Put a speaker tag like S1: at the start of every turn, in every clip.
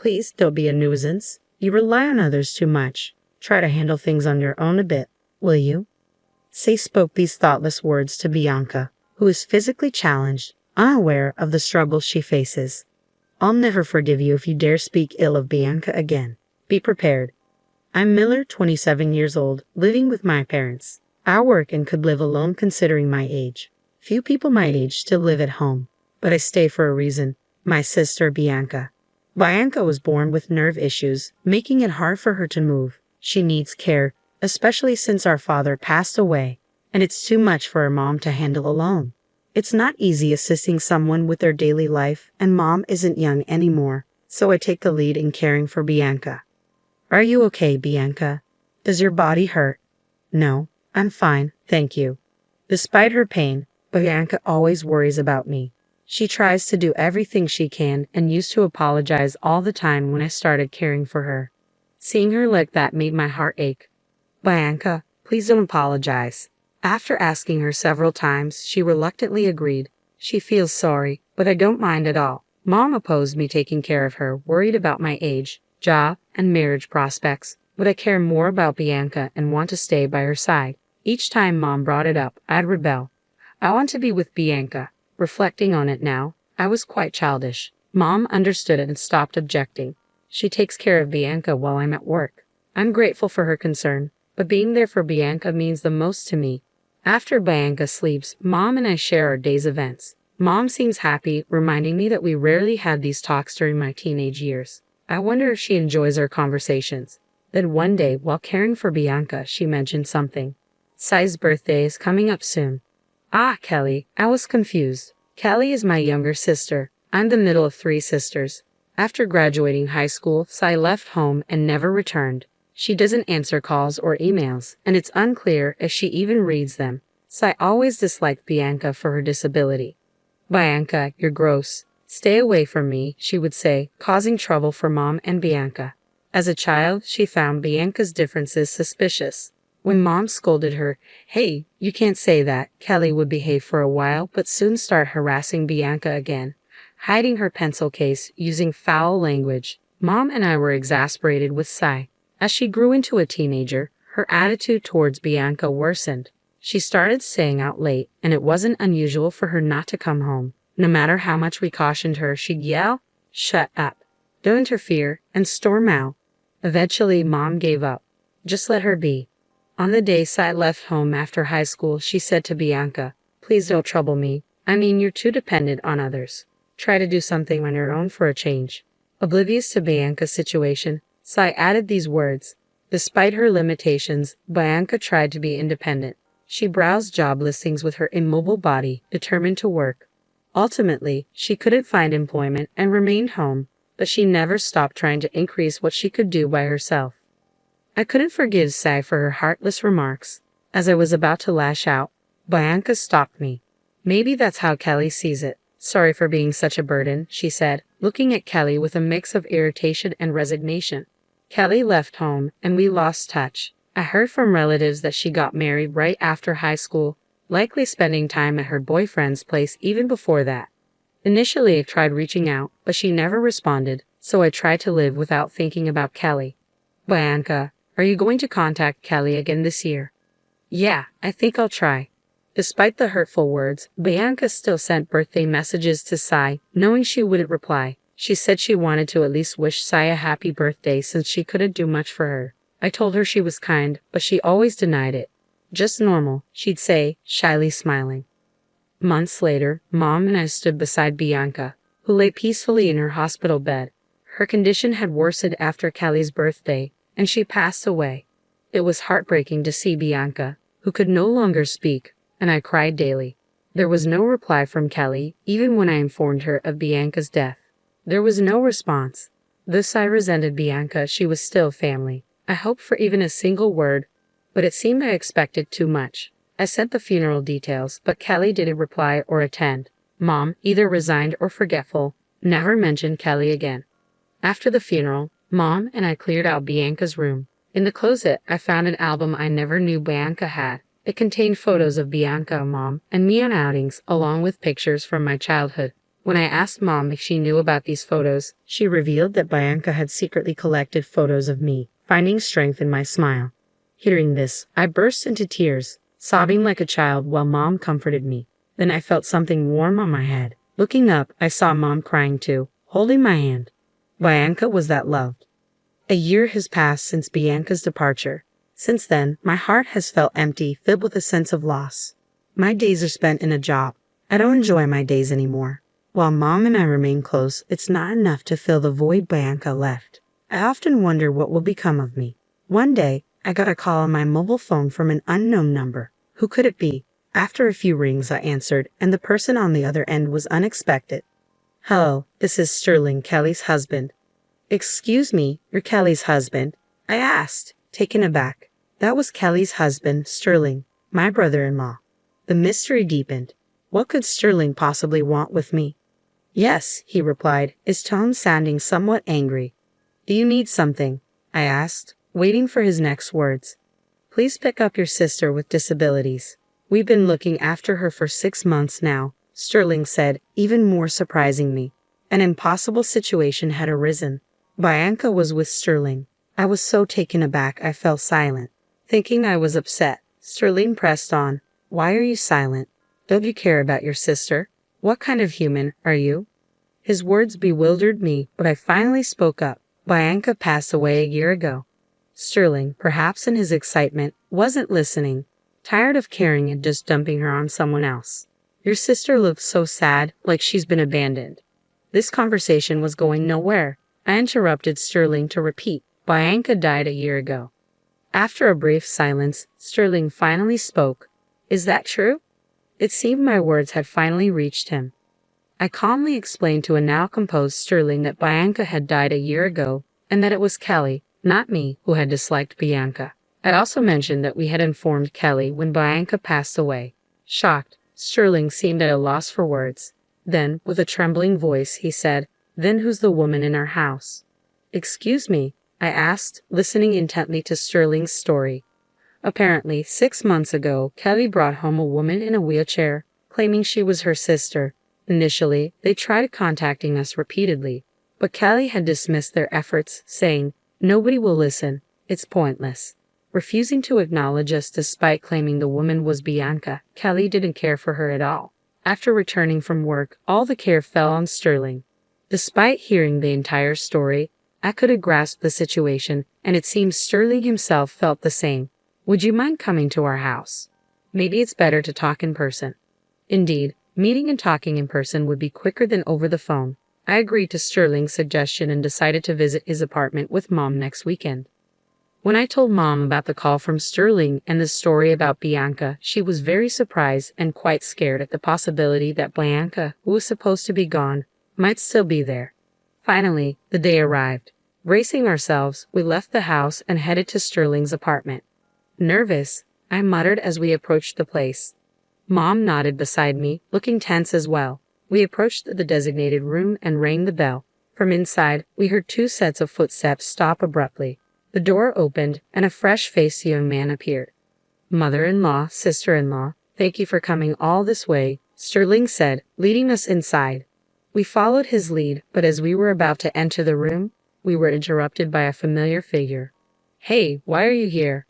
S1: Please don't be a nuisance. You rely on others too much. Try to handle things on your own a bit, will you? Say spoke these thoughtless words to Bianca, who is physically challenged, unaware of the struggles she faces. I'll never forgive you if you dare speak ill of Bianca again. Be prepared. I'm Miller, 27 years old, living with my parents. I work and could live alone considering my age. Few people my age still live at home, but I stay for a reason. My sister, Bianca. Bianca was born with nerve issues, making it hard for her to move. She needs care, especially since our father passed away, and it's too much for her mom to handle alone. It's not easy assisting someone with their daily life, and Mom isn't young anymore, so I take the lead in caring for Bianca. Are you okay, Bianca? Does your body hurt? No, I'm fine, thank you. Despite her pain, Bianca always worries about me. She tries to do everything she can and used to apologize all the time when I started caring for her. Seeing her like that made my heart ache. Bianca, please don't apologize. After asking her several times, she reluctantly agreed. She feels sorry, but I don't mind at all. Mom opposed me taking care of her, worried about my age, job, and marriage prospects, but I care more about Bianca and want to stay by her side. Each time Mom brought it up, I'd rebel. I want to be with Bianca. Reflecting on it now, I was quite childish. Mom understood it and stopped objecting. She takes care of Bianca while I'm at work. I'm grateful for her concern, but being there for Bianca means the most to me. After Bianca sleeps, Mom and I share our day's events. Mom seems happy, reminding me that we rarely had these talks during my teenage years. I wonder if she enjoys our conversations. Then one day, while caring for Bianca, she mentioned something. Sai's birthday is coming up soon. Ah, Kelly, I was confused. Kelly is my younger sister. I'm the middle of 3 sisters. After graduating high school, Sai left home and never returned. She doesn't answer calls or emails, and it's unclear if she even reads them. Sai always disliked Bianca for her disability. Bianca, you're gross. Stay away from me, she would say, causing trouble for Mom and Bianca. As a child, she found Bianca's differences suspicious. When Mom scolded her, "Hey, you can't say that," Kelly would behave for a while but soon start harassing Bianca again, hiding her pencil case, using foul language. Mom and I were exasperated with Sai. As she grew into a teenager, her attitude towards Bianca worsened. She started staying out late, and it wasn't unusual for her not to come home. No matter how much we cautioned her, she'd yell, "Shut up, don't interfere," and storm out. Eventually, Mom gave up. Just let her be. On the day Sai left home after high school, she said to Bianca, "Please don't trouble me. I mean, you're too dependent on others. Try to do something on your own for a change." Oblivious to Bianca's situation, Sai added these words. Despite her limitations, Bianca tried to be independent. She browsed job listings with her immobile body, determined to work. Ultimately, she couldn't find employment and remained home, but she never stopped trying to increase what she could do by herself. I couldn't forgive Sai for her heartless remarks. As I was about to lash out, Bianca stopped me. "Maybe that's how Kelly sees it. Sorry for being such a burden," she said, looking at Kelly with a mix of irritation and resignation. Kelly left home, and we lost touch. I heard from relatives that she got married right after high school, likely spending time at her boyfriend's place even before that. Initially, I tried reaching out, but she never responded, so I tried to live without thinking about Kelly. Bianca, are you going to contact Kelly again this year? Yeah, I think I'll try. Despite the hurtful words, Bianca still sent birthday messages to Sai, knowing she wouldn't reply. She said she wanted to at least wish Sai a happy birthday since she couldn't do much for her. I told her she was kind, but she always denied it. "Just normal," she'd say, shyly smiling. Months later, Mom and I stood beside Bianca, who lay peacefully in her hospital bed. Her condition had worsened after Kelly's birthday, and she passed away. It was heartbreaking to see Bianca, who could no longer speak, and I cried daily. There was no reply from Kelly, even when I informed her of Bianca's death. There was no response. Thus I resented Bianca. She was still family. I hoped for even a single word, but it seemed I expected too much. I sent the funeral details, but Kelly didn't reply or attend. Mom, either resigned or forgetful, never mentioned Kelly again. After the funeral, Mom and I cleared out Bianca's room. In the closet, I found an album I never knew Bianca had. It contained photos of Bianca, Mom, and me on outings, along with pictures from my childhood. When I asked Mom if she knew about these photos, she revealed that Bianca had secretly collected photos of me, finding strength in my smile. Hearing this, I burst into tears, sobbing like a child while Mom comforted me. Then I felt something warm on my head. Looking up, I saw Mom crying too, holding my hand. Bianca was that loved. A year has passed since Bianca's departure. Since then, my heart has felt empty, filled with a sense of loss. My days are spent in a job. I don't enjoy my days anymore. While Mom and I remain close, it's not enough to fill the void Bianca left. I often wonder what will become of me. One day, I got a call on my mobile phone from an unknown number. Who could it be? After a few rings, I answered, and the person on the other end was unexpected. Hello, this is Sterling, Kelly's husband. Excuse me, you're Kelly's husband? I asked, taken aback. That was Kelly's husband, Sterling, my brother-in-law. The mystery deepened. What could Sterling possibly want with me? Yes, he replied, his tone sounding somewhat angry. Do you need something? I asked, waiting for his next words. Please pick up your sister with disabilities. We've been looking after her for 6 months now, Sterling said, even more surprising me. An impossible situation had arisen. Bianca was with Sterling. I was so taken aback I fell silent. Thinking I was upset, Sterling pressed on. Why are you silent? Don't you care about your sister? What kind of human are you? His words bewildered me, but I finally spoke up. Bianca passed away a year ago. Sterling, perhaps in his excitement, wasn't listening, tired of caring and just dumping her on someone else. Your sister looks so sad, like she's been abandoned. This conversation was going nowhere. I interrupted Sterling to repeat, Bianca died a year ago. After a brief silence, Sterling finally spoke. Is that true? It seemed my words had finally reached him. I calmly explained to a now composed Sterling that Bianca had died a year ago, and that it was Kelly, not me, who had disliked Bianca. I also mentioned that we had informed Kelly when Bianca passed away. Shocked, Sterling seemed at a loss for words. Then, with a trembling voice, he said, Then who's the woman in our house? Excuse me, I asked, listening intently to Sterling's story. Apparently, 6 months ago, Kelly brought home a woman in a wheelchair, claiming she was her sister. Initially, they tried contacting us repeatedly, but Kelly had dismissed their efforts, saying, Nobody will listen. It's pointless. Refusing to acknowledge us despite claiming the woman was Bianca, Kelly didn't care for her at all. After returning from work, all the care fell on Sterling. Despite hearing the entire story, I couldn't grasp the situation, and it seems Sterling himself felt the same. Would you mind coming to our house? Maybe it's better to talk in person. Indeed, meeting and talking in person would be quicker than over the phone. I agreed to Sterling's suggestion and decided to visit his apartment with Mom next weekend. When I told Mom about the call from Sterling and the story about Bianca, she was very surprised and quite scared at the possibility that Bianca, who was supposed to be gone, might still be there. Finally, the day arrived. Bracing ourselves, we left the house and headed to Sterling's apartment. Nervous, I muttered as we approached the place. Mom nodded beside me, looking tense as well. We approached the designated room and rang the bell. From inside, we heard 2 sets of footsteps stop abruptly. The door opened, and a fresh-faced young man appeared. Mother-in-law, sister-in-law, thank you for coming all this way, Sterling said, leading us inside. We followed his lead, but as we were about to enter the room, we were interrupted by a familiar figure. Hey, why are you here?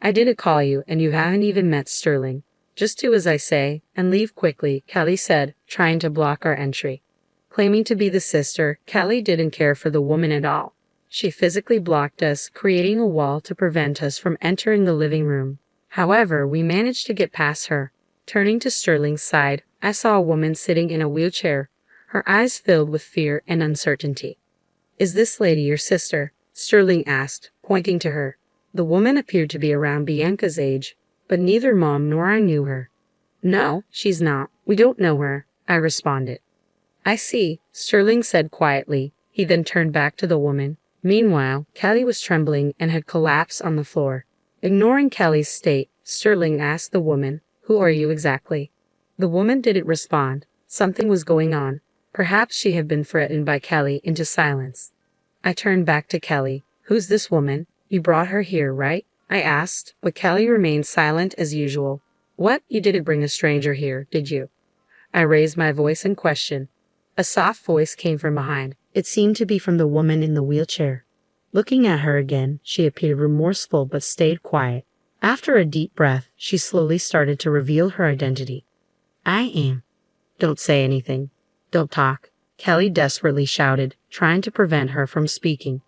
S1: I didn't call you, and you haven't even met Sterling. Just do as I say, and leave quickly, Kelly said, trying to block our entry. Claiming to be the sister, Kelly didn't care for the woman at all. She physically blocked us, creating a wall to prevent us from entering the living room. However, we managed to get past her. Turning to Sterling's side, I saw a woman sitting in a wheelchair, her eyes filled with fear and uncertainty. Is this lady your sister? Sterling asked, pointing to her. The woman appeared to be around Bianca's age, but neither Mom nor I knew her. No, she's not. We don't know her, I responded. I see, Sterling said quietly. He then turned back to the woman. Meanwhile, Kelly was trembling and had collapsed on the floor. Ignoring Kelly's state, Sterling asked the woman, Who are you exactly? The woman didn't respond. Something was going on. Perhaps she had been threatened by Kelly into silence. I turned back to Kelly. Who's this woman? You brought her here, right? I asked, but Kelly remained silent as usual. What? You didn't bring a stranger here, did you? I raised my voice in question. A soft voice came from behind. It seemed to be from the woman in the wheelchair. Looking at her again, she appeared remorseful but stayed quiet. After a deep breath, she slowly started to reveal her identity. I am. Don't say anything. Don't talk, Kelly desperately shouted, trying to prevent her from speaking.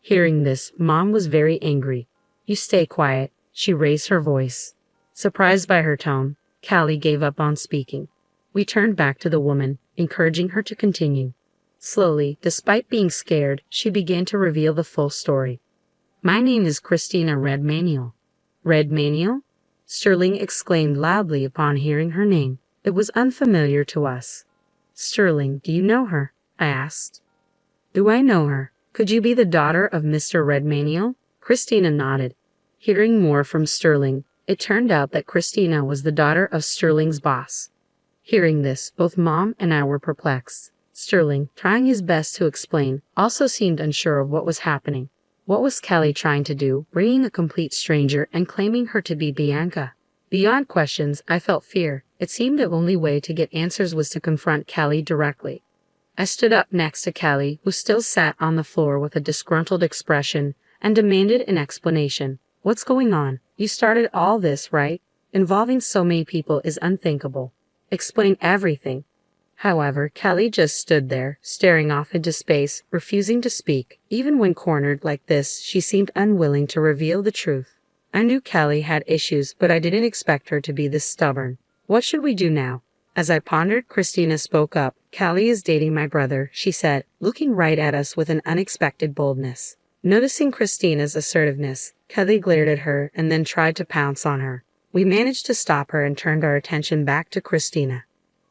S1: Hearing this, Mom was very angry. You stay quiet, she raised her voice. Surprised by her tone, Callie gave up on speaking. We turned back to the woman, encouraging her to continue. Slowly, despite being scared, she began to reveal the full story. My name is Christina Redmaniel. Redmaniel? Sterling exclaimed loudly upon hearing her name. It was unfamiliar to us. Sterling, do you know her? I asked. Do I know her? Could you be the daughter of Mr. Redmaniel? Christina nodded. Hearing more from Sterling, it turned out that Christina was the daughter of Sterling's boss. Hearing this, both Mom and I were perplexed. Sterling, trying his best to explain, also seemed unsure of what was happening. What was Kelly trying to do, bringing a complete stranger and claiming her to be Bianca? Beyond questions, I felt fear. It seemed the only way to get answers was to confront Kelly directly. I stood up next to Kelly, who still sat on the floor with a disgruntled expression, and demanded an explanation. What's going on? You started all this, right? Involving so many people is unthinkable. Explain everything. However, Kelly just stood there, staring off into space, refusing to speak. Even when cornered like this, she seemed unwilling to reveal the truth. I knew Kelly had issues, but I didn't expect her to be this stubborn. What should we do now? As I pondered, Christina spoke up. Kelly is dating my brother, she said, looking right at us with an unexpected boldness. Noticing Christina's assertiveness, Kelly glared at her and then tried to pounce on her. We managed to stop her and turned our attention back to Christina.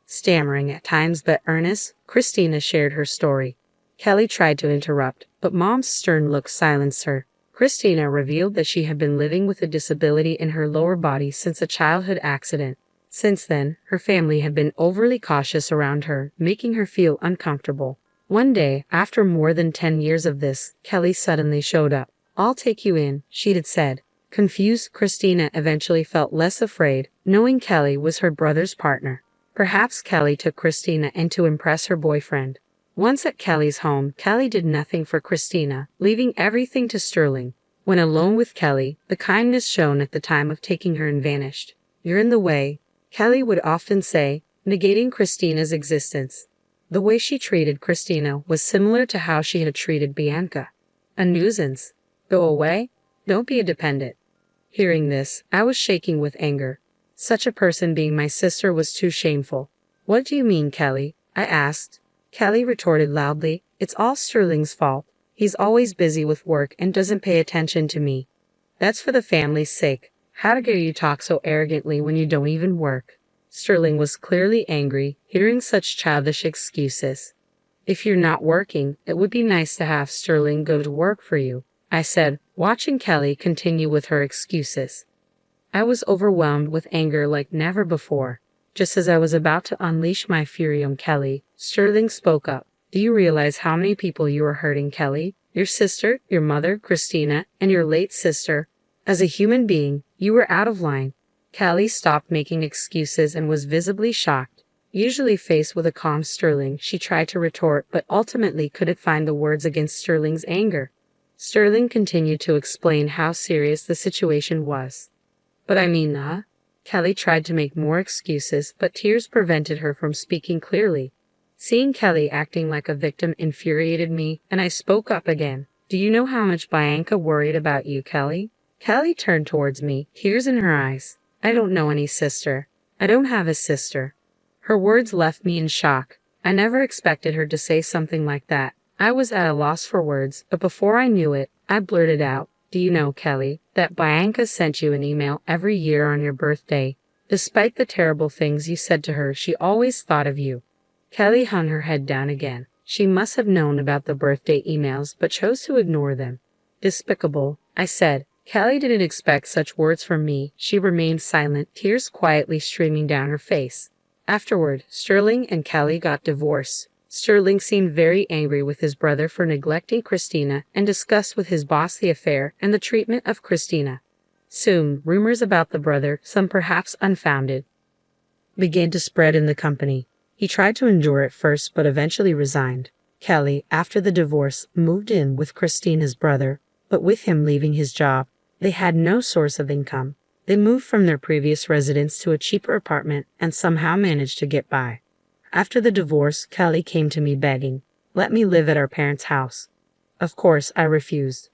S1: Stammering at times but earnest, Christina shared her story. Kelly tried to interrupt, but Mom's stern look silenced her. Christina revealed that she had been living with a disability in her lower body since a childhood accident. Since then, her family had been overly cautious around her, making her feel uncomfortable. One day, after more than 10 years of this, Kelly suddenly showed up. I'll take you in, she had said. Confused, Christina eventually felt less afraid, knowing Kelly was her brother's partner. Perhaps Kelly took Christina in to impress her boyfriend. Once at Kelly's home, Kelly did nothing for Christina, leaving everything to Sterling. When alone with Kelly, the kindness shown at the time of taking her in vanished. You're in the way, Kelly would often say, negating Christina's existence. The way she treated Christina was similar to how she had treated Bianca. A nuisance. Go away? Don't be a dependent. Hearing this, I was shaking with anger. Such a person being my sister was too shameful. What do you mean, Kelly? I asked. Kelly retorted loudly, it's all Sterling's fault. He's always busy with work and doesn't pay attention to me. That's for the family's sake. How dare you talk so arrogantly when you don't even work? Sterling was clearly angry, hearing such childish excuses. If you're not working, it would be nice to have Sterling go to work for you, I said, watching Kelly continue with her excuses. I was overwhelmed with anger like never before. Just as I was about to unleash my fury on Kelly, Sterling spoke up. Do you realize how many people you are hurting, Kelly? Your sister, your mother, Christina, and your late sister. As a human being, you were out of line. Kelly stopped making excuses and was visibly shocked. Usually faced with a calm Sterling, she tried to retort but ultimately couldn't find the words against Sterling's anger. Sterling continued to explain how serious the situation was. But I mean, Kelly tried to make more excuses, but tears prevented her from speaking clearly. Seeing Kelly acting like a victim infuriated me, and I spoke up again. Do you know how much Bianca worried about you, Kelly? Kelly turned towards me, tears in her eyes. I don't know any sister. I don't have a sister. Her words left me in shock. I never expected her to say something like that. I was at a loss for words, but before I knew it, I blurted out, do you know, Kelly, that Bianca sent you an email every year on your birthday? Despite the terrible things you said to her, she always thought of you. Kelly hung her head down again. She must have known about the birthday emails, but chose to ignore them. Despicable, I said. Kelly didn't expect such words from me. She remained silent, tears quietly streaming down her face. Afterward, Sterling and Kelly got divorced. Sterling seemed very angry with his brother for neglecting Christina and discussed with his boss the affair and the treatment of Christina. Soon, rumors about the brother, some perhaps unfounded, began to spread in the company. He tried to endure at first but eventually resigned. Kelly, after the divorce, moved in with Christina's brother, but with him leaving his job, they had no source of income. They moved from their previous residence to a cheaper apartment and somehow managed to get by. After the divorce, Kelly came to me begging, "Let me live at our parents' house." Of course, I refused.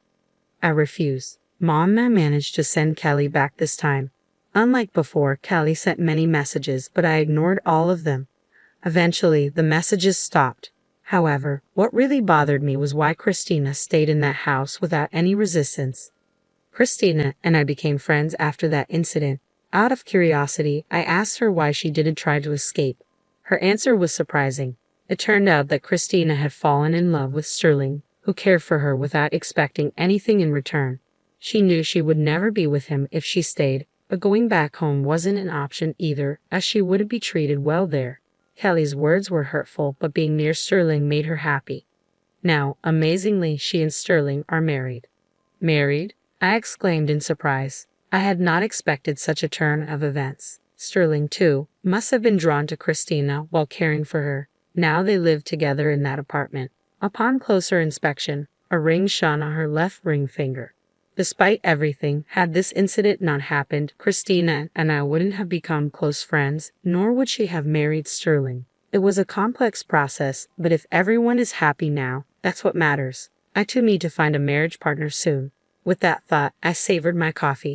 S1: Mom managed to send Kelly back this time. Unlike before, Kelly sent many messages, but I ignored all of them. Eventually, the messages stopped. However, what really bothered me was why Christina stayed in that house without any resistance. Christina and I became friends after that incident. Out of curiosity, I asked her why she didn't try to escape. Her answer was surprising. It turned out that Christina had fallen in love with Sterling, who cared for her without expecting anything in return. She knew she would never be with him if she stayed, but going back home wasn't an option either, as she wouldn't be treated well there. Kelly's words were hurtful, but being near Sterling made her happy. Now, amazingly, she and Sterling are married. Married? I exclaimed in surprise. I had not expected such a turn of events. Sterling, too, must have been drawn to Christina while caring for her. Now they lived together in that apartment. Upon closer inspection, a ring shone on her left ring finger. Despite everything, had this incident not happened, Christina and I wouldn't have become close friends, nor would she have married Sterling. It was a complex process, but if everyone is happy now, that's what matters. I too need to find a marriage partner soon. With that thought, I savored my coffee.